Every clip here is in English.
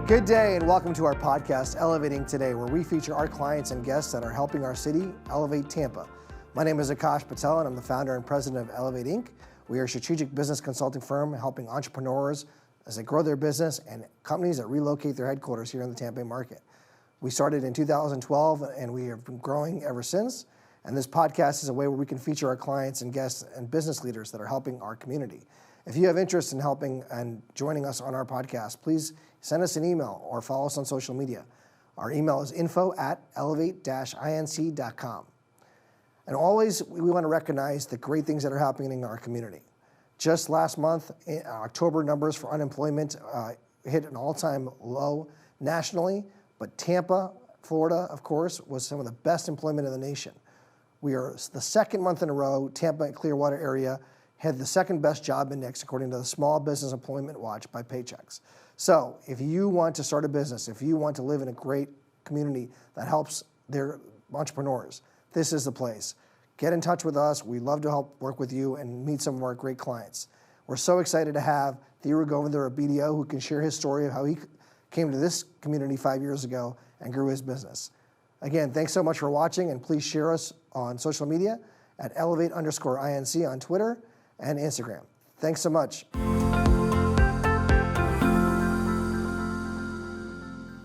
Good day and welcome to our podcast, Elevating Today, where we feature our clients and guests that are helping our city elevate Tampa. My name is Aakash Patel and I'm the founder and president of Elevate Inc. We are a strategic business consulting firm helping entrepreneurs as they grow their business and companies that relocate their headquarters here in the Tampa Bay market. We started in 2012 and we have been growing ever since. And this podcast is a way where we can feature our clients and guests and business leaders that are helping our community. If you have interest in helping and joining us on our podcast, please send us an email or follow us on social media. Our email is info@elevate-inc.com. And always, we want to recognize the great things that are happening in our community. Just last month, October numbers for unemployment hit an all-time low nationally, but Tampa, Florida, of course, was some of the best employment in the nation. We are the second month in a row, Tampa and Clearwater area had the second best job index according to the Small Business Employment Watch by Paychex. So if you want to start a business, if you want to live in a great community that helps their entrepreneurs, this is the place. Get in touch with us. We'd love to help work with you and meet some of our great clients. We're so excited to have Thiru Govender of BDO who can share his story of how he came to this community 5 years ago and grew his business. Again, thanks so much for watching and please share us on social media at elevate_INC on Twitter and Instagram. Thanks so much.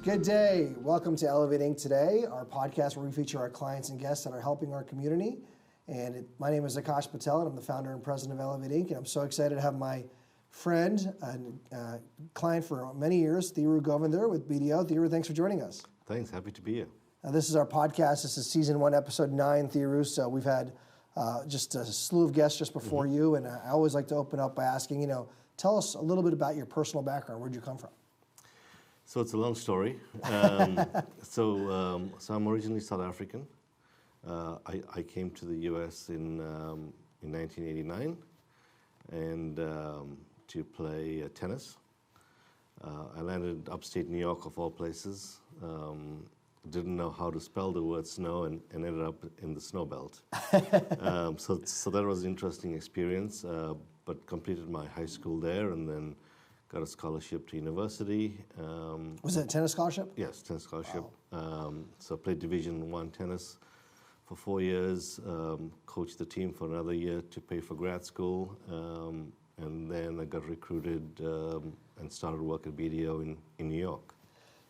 Good day. Welcome to Elevating Today, our podcast where we feature our clients and guests that are helping our community. And my name is Aakash Patel, and I'm the founder and president of Elevate Inc. And I'm so excited to have my friend and client for many years, Thiru Govender with BDO. Thiru, thanks for joining us. Thanks. Happy to be here. This is our podcast. This is season 1, episode 9, Thiru. So we've had just a slew of guests just before you. And I always like to open up by asking, tell us a little bit about your personal background. Where'd you come from? So it's a long story. So I'm originally South African. I came to the U.S. in 1989 and to play tennis. I landed upstate New York, of all places. Didn't know how to spell the word snow and ended up in the snow belt. So that was an interesting experience, but completed my high school there and then got a scholarship to university. Was it a tennis scholarship? Yes, tennis scholarship. Wow. So played Division I tennis for 4 years, coached the team for another year to pay for grad school, and then I got recruited and started work at BDO in New York.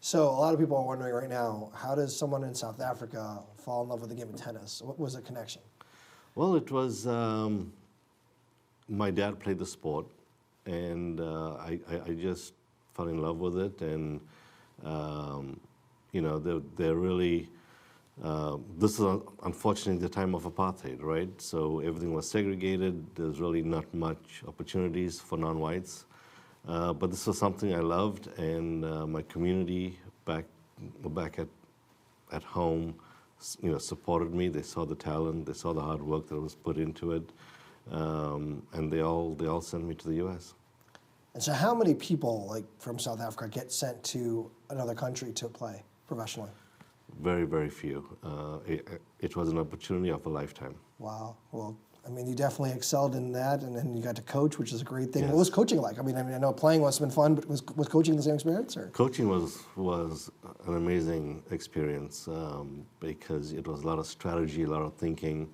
So a lot of people are wondering right now, how does someone in South Africa fall in love with the game of tennis? What was the connection? Well, it was, my dad played the sport, and I just fell in love with it, and they're really, this is unfortunately the time of apartheid, right? So everything was segregated. There's really not much opportunities for non-whites. But this was something I loved, and my community back at home, supported me. They saw the talent, they saw the hard work that was put into it, and they all sent me to the U.S. And so, how many people from South Africa get sent to another country to play professionally? Very, very few. It was an opportunity of a lifetime. Wow. Well, you definitely excelled in that, and then you got to coach, which is a great thing. Yes. What was coaching like? I know playing must have been fun, but was coaching the same experience? Or? Coaching was an amazing experience because it was a lot of strategy, a lot of thinking,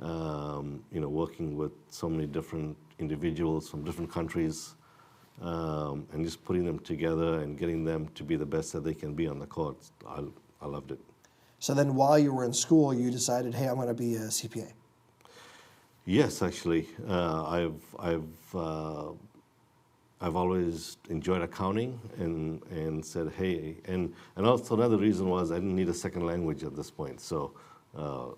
working with so many different individuals from different countries, and just putting them together and getting them to be the best that they can be on the court. I loved it. So then while you were in school, you decided, hey, I'm going to be a CPA. Yes, actually, I've always enjoyed accounting and said, hey, and also another reason was I didn't need a second language at this point, so for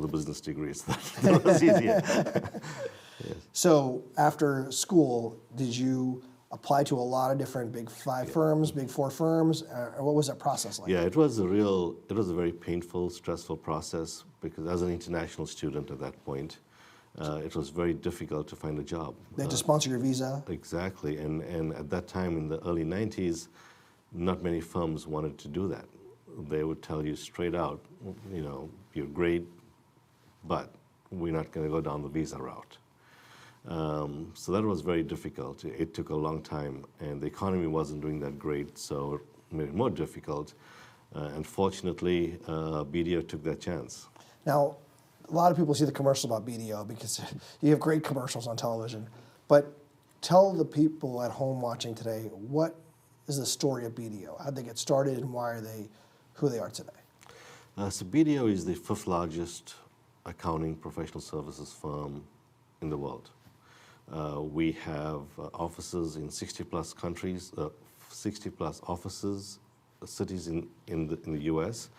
the business degrees, that was easier. Yes. So after school, did you apply to a lot of different Big 5 firms, Big 4 firms? What was that process like? Yeah, it was a very painful, stressful process because as an international student at that point, it was very difficult to find a job. They had to sponsor your visa? Exactly, and at that time in the early 90s, not many firms wanted to do that. They would tell you straight out, you're great, but we're not going to go down the visa route. So that was very difficult. It took a long time, and the economy wasn't doing that great, so it made it more difficult. Unfortunately, BDO took that chance. Now, a lot of people see the commercial about BDO because you have great commercials on television. But tell the people at home watching today, what is the story of BDO? How'd they get started and why are they who they are today? So BDO is the 5th largest accounting professional services firm in the world. We have offices in 60 plus countries, 60 plus offices, cities in the US,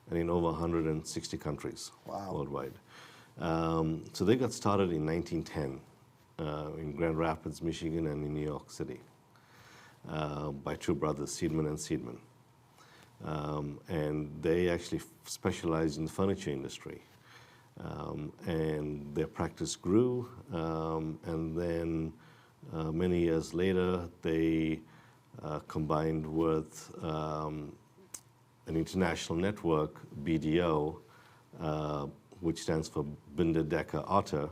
and in over 160 countries worldwide. So they got started in 1910 in Grand Rapids, Michigan, and in New York City by two brothers, Seidman and Seidman. And they actually specialized in the furniture industry. And their practice grew, and then many years later, they combined with an international network, BDO, which stands for Binder Decker Otter,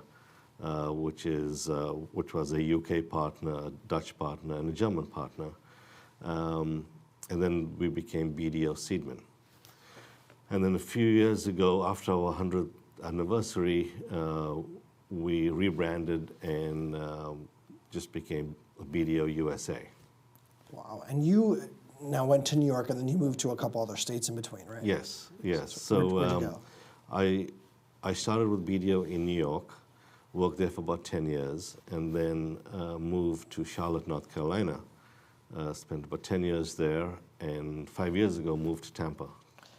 which was a UK partner, a Dutch partner, and a German partner. And then we became BDO Seidman. And then a few years ago, after our 100th anniversary, we rebranded and just became BDO USA. Wow. And you now went to New York and then you moved to a couple other states in between, right? Yes, yes. So where'd you go? I started with BDO in New York, worked there for about 10 years, and then moved to Charlotte, North Carolina. Spent about 10 years there, and 5 years ago moved to Tampa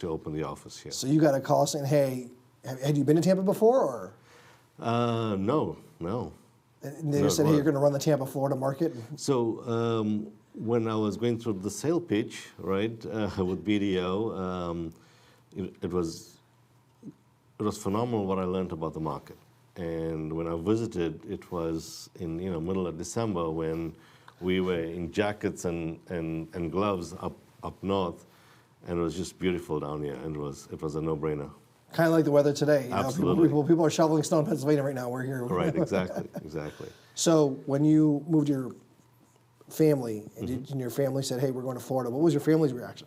to open the office here. So you got a call saying, hey, had you been to Tampa before, or? No. And they just said, hey, you're going to run the Tampa, Florida market? So when I was going through the sale pitch, right, with BDO, it was phenomenal what I learned about the market. And when I visited, it was in middle of December when we were in jackets and gloves up north, and it was just beautiful down here, and it was a no-brainer. Kind of like the weather today. Absolutely. People are shoveling snow in Pennsylvania right now. We're here. Right, exactly. So when you moved your family, and your family said, hey, we're going to Florida, what was your family's reaction?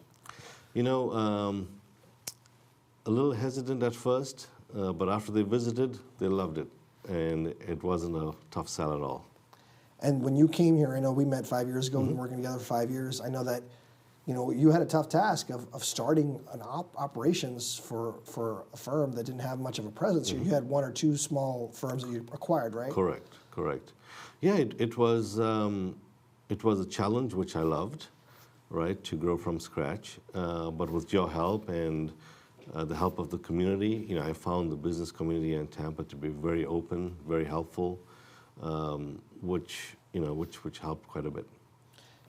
A little hesitant at first, but after they visited, they loved it. And it wasn't a tough sell at all. And when you came here, I know we met 5 years ago, we've been working together for 5 years. I know that you had a tough task of starting an operations for a firm that didn't have much of a presence here. You had one or two small firms that you acquired, right? Correct. Yeah, it was a challenge which I loved, right, to grow from scratch. But with your help and the help of the community, I found the business community in Tampa to be very open, very helpful, which helped quite a bit.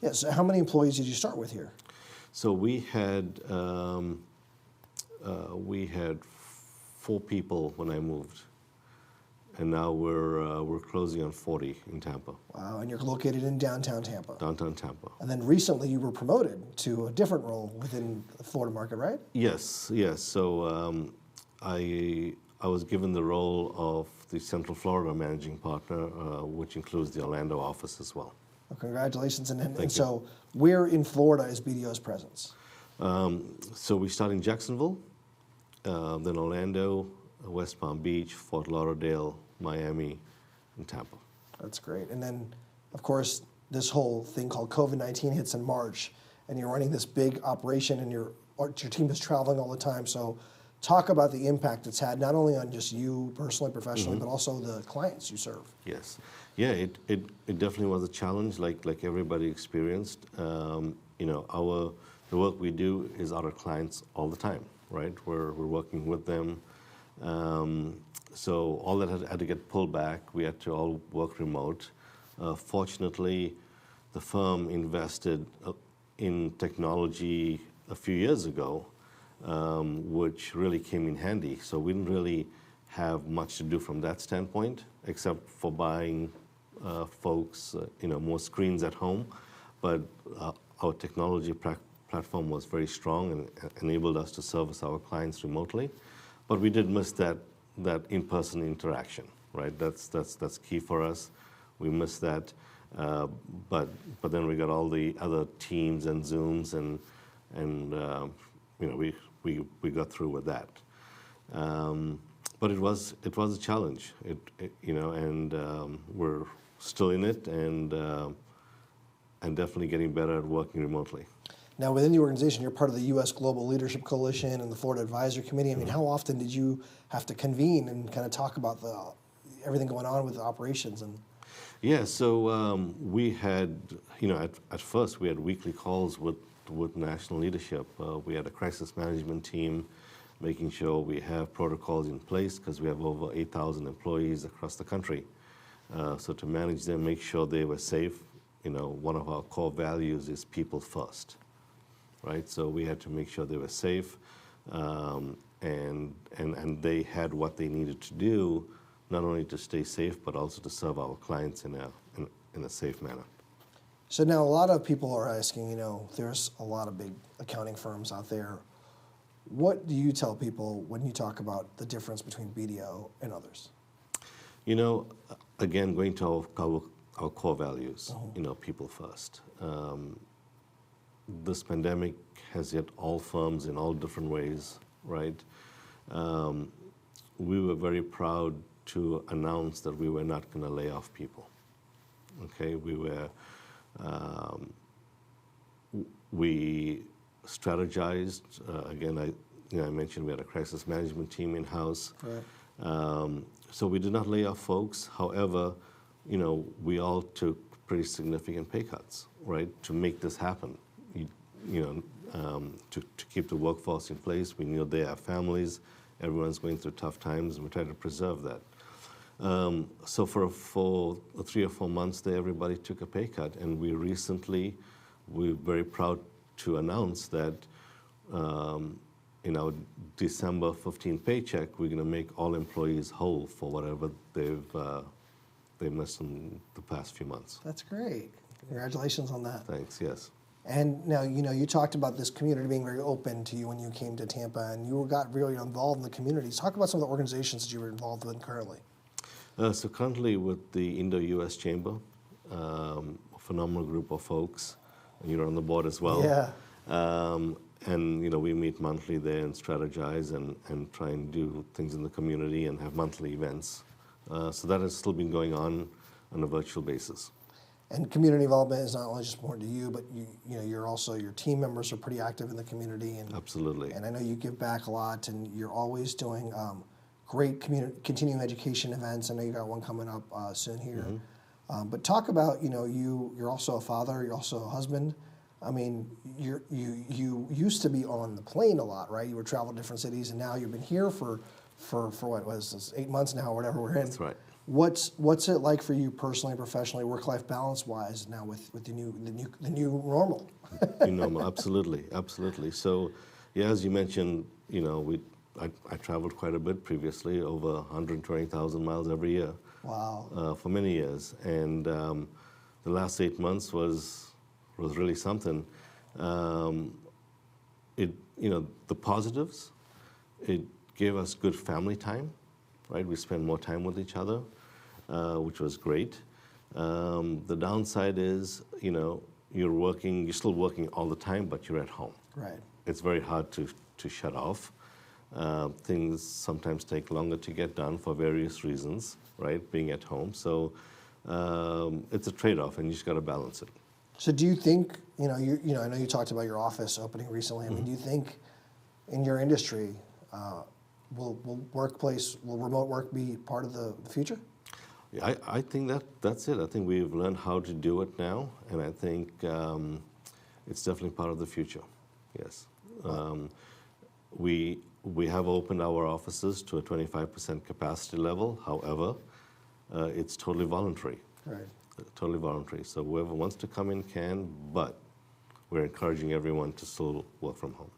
Yeah. So how many employees did you start with here? So we had 4 people when I moved, and now we're closing on 40 in Tampa. Wow, and you're located in downtown Tampa. Downtown Tampa. And then recently you were promoted to a different role within the Florida market, right? Yes. So I was given the role of the Central Florida managing partner, which includes the Orlando office as well. Well, congratulations. And so where in Florida is BDO's presence? So we start in Jacksonville, then Orlando, West Palm Beach, Fort Lauderdale, Miami, and Tampa. That's great. And then, of course, this whole thing called COVID-19 hits in March, and you're running this big operation, and your team is traveling all the time. So talk about the impact it's had, not only on just you personally, professionally, but also the clients you serve. Yes. Yeah, it definitely was a challenge like everybody experienced. The work we do is our clients all the time, right? We're working with them. So all that had to get pulled back. We had to all work remote. Fortunately, the firm invested in technology a few years ago, which really came in handy. So we didn't really have much to do from that standpoint, except for buying folks, more screens at home. But our technology platform was very strong and enabled us to service our clients remotely. But we did miss that in-person interaction, right? That's key for us. we missed that. But then we got all the other Teams and Zooms, and we got through with that. But it was a challenge. And we're still in it, and definitely getting better at working remotely. Now, within the organization, you're part of the U.S. Global Leadership Coalition and the Florida Advisory Committee. I mean, how often did you have to convene and kind of talk about everything going on with the operations? Yeah, so we had, at first we had weekly calls with national leadership. We had a crisis management team, making sure we have protocols in place because we have over 8,000 employees across the country. So to manage them, make sure they were safe. One of our core values is people first, right? So we had to make sure they were safe, and they had what they needed to do, not only to stay safe, but also to serve our clients in a safe manner. So now a lot of people are asking, there's a lot of big accounting firms out there. What do you tell people when you talk about the difference between BDO and others? Again, going to our core values, people first. This pandemic has hit all firms in all different ways, right? We were very proud to announce that we were not going to lay off people. Okay, we strategized. Again, I mentioned we had a crisis management team in house. Right. So we did not lay off folks. However, we all took pretty significant pay cuts, right, to make this happen. To keep the workforce in place. We knew they have families. Everyone's going through tough times, and we tried to preserve that. So for 3 or 4 months there, everybody took a pay cut, and we're very proud to announce that in our December 15th paycheck, we're going to make all employees whole for whatever they've missed in the past few months. That's great. Congratulations on that. Thanks, yes. And now, you talked about this community being very open to you when you came to Tampa, and you got really involved in the communities. Talk about some of the organizations that you were involved with currently. So currently with the Indo-US Chamber, a phenomenal group of folks, and you're on the board as well. Yeah. And we meet monthly there and strategize and try and do things in the community and have monthly events. So that has still been going on a virtual basis. And community involvement is not only just important to you, but you're also, your team members are pretty active in the community. And, absolutely. And I know you give back a lot, and you're always doing great continuing education events. I know you got one coming up soon here. Mm-hmm. But talk about, you're also a father, you're also a husband. I mean, you used to be on the plane a lot, right? You would travel to different cities, and now you've been here for what was this, 8 months now, or whatever we're in. That's right. What's it like for you personally and professionally, work-life balance-wise, now with the new normal? New normal, absolutely. So, yeah, as you mentioned, I traveled quite a bit previously, over 120,000 miles every year. Wow. For many years, and the last 8 months was really something. The positives, it gave us good family time, right? We spent more time with each other, which was great. The downside is, you're still working all the time, but you're at home. Right. It's very hard to shut off. Things sometimes take longer to get done for various reasons, right? Being at home. So it's a trade-off, and you just got to balance it. So do you think, I know you talked about your office opening recently. I mean, do you think in your industry, will remote work be part of the future? Yeah, I think that's it. I think we've learned how to do it now, and I think it's definitely part of the future. Yes. We have opened our offices to a 25% capacity level. However, it's totally voluntary. Right. Totally voluntary. So whoever wants to come in can, but we're encouraging everyone to still work from home.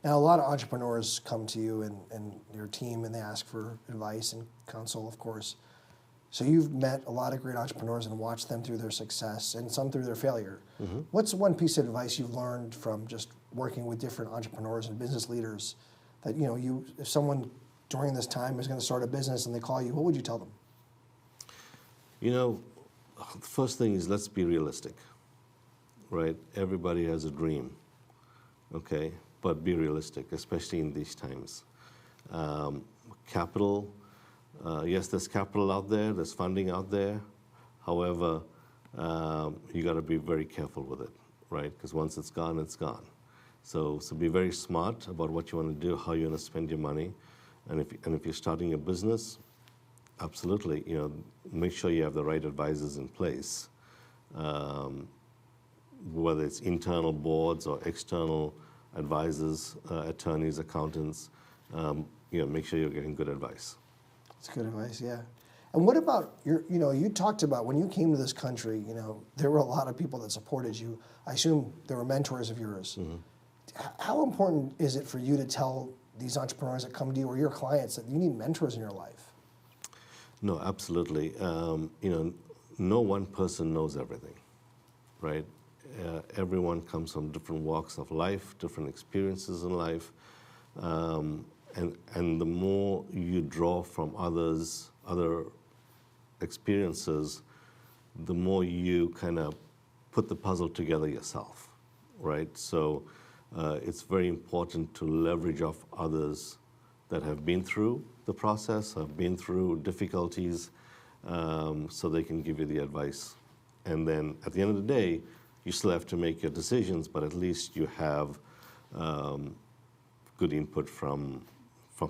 Now, a lot of entrepreneurs come to you and your team, and they ask for advice and counsel, of course. So you've met a lot of great entrepreneurs and watched them through their success and some through their failure. Mm-hmm. What's one piece of advice you've learned from just working with different entrepreneurs and business leaders that, if someone during this time is going to start a business and they call you, what would you tell them? the first thing is let's be realistic, right? Everybody has a dream, okay? But be realistic, especially in these times. Capital, yes, there's capital out there, there's funding out there. However, you got to be very careful with it, right? Because once it's gone, it's gone. So be very smart about what you want to do, how you want to spend your money, and if you're starting a business, absolutely, make sure you have the right advisors in place, whether it's internal boards or external advisors, attorneys, accountants. Make sure you're getting good advice. That's good advice, yeah. And what about you talked about when you came to this country, there were a lot of people that supported you. I assume there were mentors of yours. Mm-hmm. How important is it for you to tell these entrepreneurs that come to you or your clients that you need mentors in your life? No, absolutely. No one person knows everything, right? Everyone comes from different walks of life, different experiences in life. And the more you draw from other experiences, the more you kind of put the puzzle together yourself, right? So it's very important to leverage off others that have been through the process, have been through difficulties, so they can give you the advice. And then at the end of the day, you still have to make your decisions, but at least you have good input from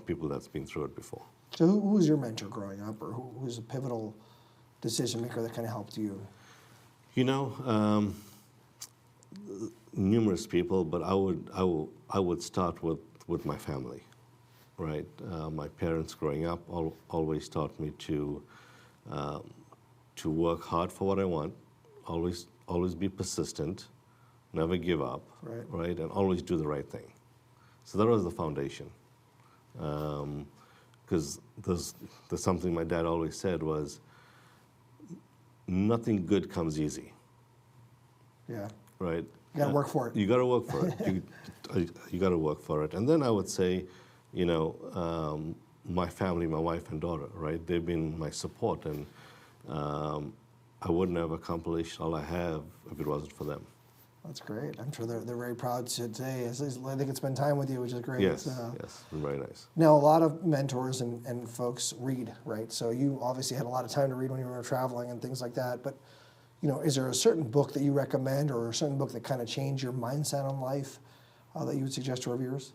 people that's been through it before. So who was your mentor growing up, or who was a pivotal decision maker that kind of helped you? Numerous people, but I would start with my family, right? My parents growing up always taught me to work hard for what I want, always be persistent, never give up, right? And always do the right thing. So that was the foundation. Because there's something my dad always said was, nothing good comes easy. Yeah. Right? You got to work for it. You got to work for it. You got to work for it. And then I would say, my family, my wife and daughter, right? They've been my support, and I wouldn't have accomplished all I have if it wasn't for them. That's great. I'm sure they're very proud today. They can spend time with you, which is great. Yes, yes, very nice. Now, a lot of mentors and folks read, right? So you obviously had a lot of time to read when you were traveling and things like that. But, is there a certain book that you recommend, or a certain book that kind of changed your mindset on life that you would suggest to reviewers?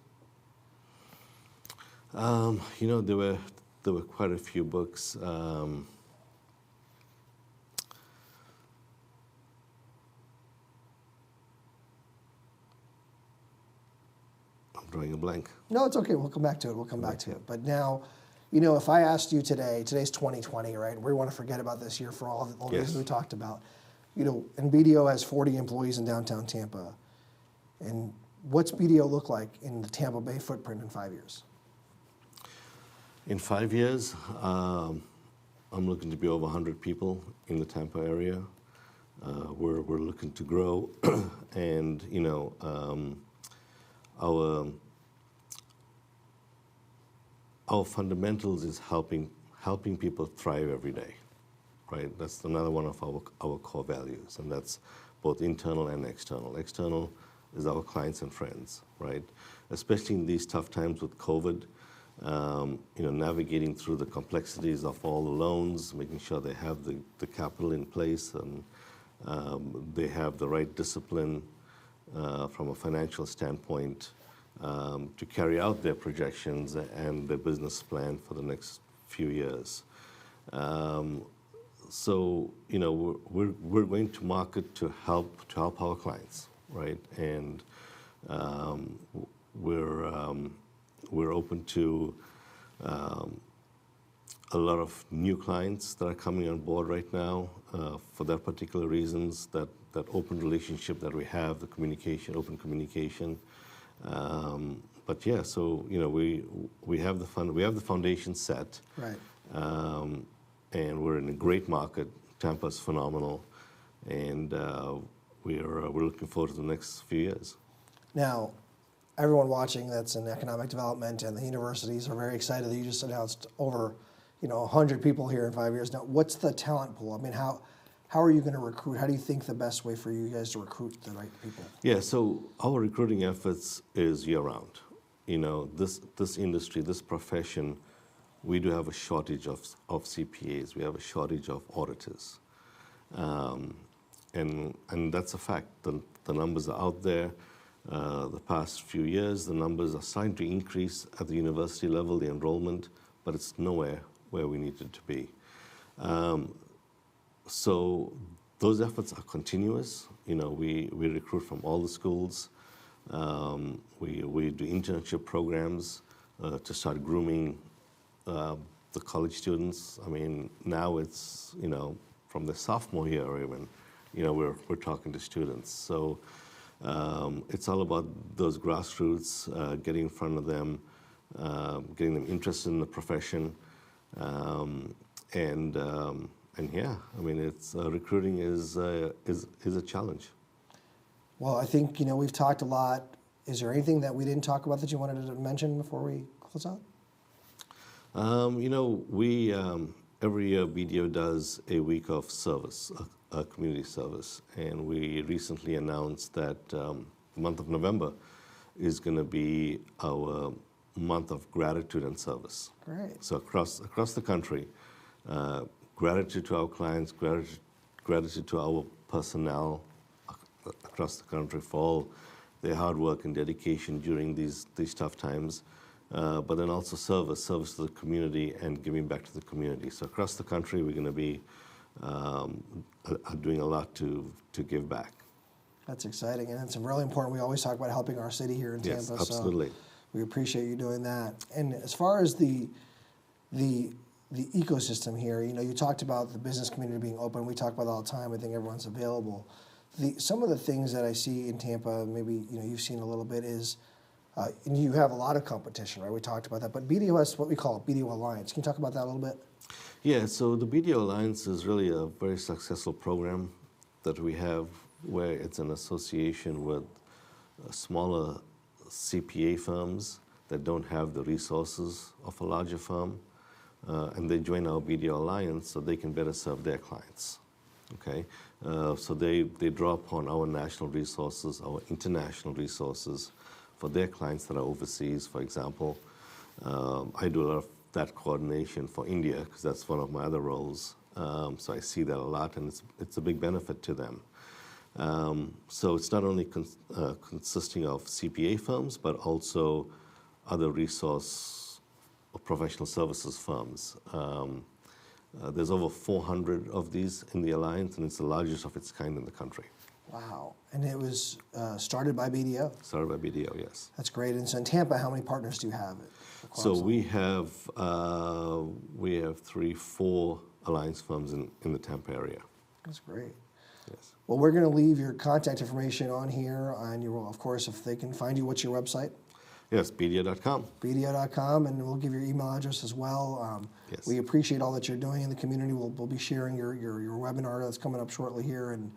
There were quite a few books. Drawing a blank. No, it's okay. We'll come back to it. But now, if I asked you today's 2020, right? We want to forget about this year for all the reasons we talked about. And BDO has 40 employees in downtown Tampa. And what's BDO look like in the Tampa Bay footprint in 5 years? In 5 years, I'm looking to be over 100 people in the Tampa area. We're looking to grow, and our fundamentals is helping people thrive every day, right? That's another one of our core values, and that's both internal and external. External is our clients and friends, right? Especially in these tough times with COVID, navigating through the complexities of all the loans, making sure they have the capital in place, and they have the right discipline from a financial standpoint to carry out their projections and their business plan for the next few years. So we're going to market to help our clients, right? And we're open to a lot of new clients that are coming on board right now for their particular reasons. That open relationship that we have, the communication, open communication. But yeah, so we have the foundation set, right? And we're in a great market. Tampa's phenomenal, and we're looking forward to the next few years. Now, everyone watching that's in economic development and the universities are very excited that you just announced over 100 people here in 5 years. Now, what's the talent pool? I mean, how how are you going to recruit? How do you think the best way for you guys to recruit the right people? Yeah, so our recruiting efforts is year-round. You know, this industry, this profession, we do have a shortage of CPAs. We have a shortage of auditors. And that's a fact. The numbers are out there. The past few years, the numbers are starting to increase at the university level, the enrollment, but it's nowhere where we need it to be. So those efforts are continuous. You know, we recruit from all the schools. We do internship programs to start grooming the college students. I mean, now it's, you know, from the sophomore year even, you know, we're talking to students. So it's all about those grassroots, getting in front of them, getting them interested in the profession, and yeah, I mean, it's recruiting is a challenge. Well, I think, you know, we've talked a lot. Is there anything that we didn't talk about that you wanted to mention before we close out? You know, we every year BDO does a week of service, a community service, and we recently announced that the month of November is going to be our month of gratitude and service. Great. So across the country, gratitude to our clients, gratitude to our personnel across the country for all their hard work and dedication during these tough times, but then also service to the community and giving back to the community. So across the country, we're going to be doing a lot to give back. That's exciting, and it's really important. We always talk about helping our city here in Tampa. Yes, absolutely. So we appreciate you doing that. And as far as the ecosystem here, you know, you talked about the business community being open. We talk about it all the time. I think everyone's available. Some of the things that I see in Tampa, maybe, you know, you've seen a little bit, is and you have a lot of competition, right? We talked about that. But BDO has what we call BDO Alliance. Can you talk about that a little bit? Yeah, so the BDO Alliance is really a very successful program that we have, where it's an association with smaller CPA firms that don't have the resources of a larger firm, and they join our BDO Alliance so they can better serve their clients. Okay, so they draw upon our national resources, our international resources for their clients that are overseas. For example, I do a lot of that coordination for India because that's one of my other roles. So I see that a lot, and it's a big benefit to them. So it's not only consisting of CPA firms, but also other resource or professional services firms. There's over 400 of these in the Alliance, and it's the largest of its kind in the country. Wow. And it was started by BDO? Started by BDO, yes. That's great. And so in Tampa, how many partners do you have? So we have 4 Alliance firms in the Tampa area. That's great. Yes. Well, we're going to leave your contact information on here, and of course, if they can find you, what's your website? Yes, BDO.com. BDO.com, and we'll give your email address as well. Yes. We appreciate all that you're doing in the community. We'll be sharing your webinar that's coming up shortly here, and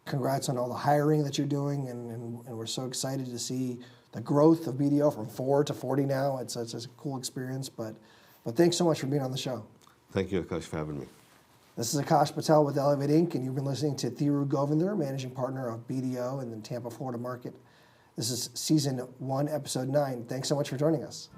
congrats on all the hiring that you're doing, and we're so excited to see the growth of BDO from 4 to 40 now. It's a cool experience, but thanks so much for being on the show. Thank you, Aakash, for having me. This is Aakash Patel with Elevate Inc., and you've been listening to Thiru Govender, managing partner of BDO in the Tampa, Florida market. This is Season 1, Episode 9. Thanks so much for joining us.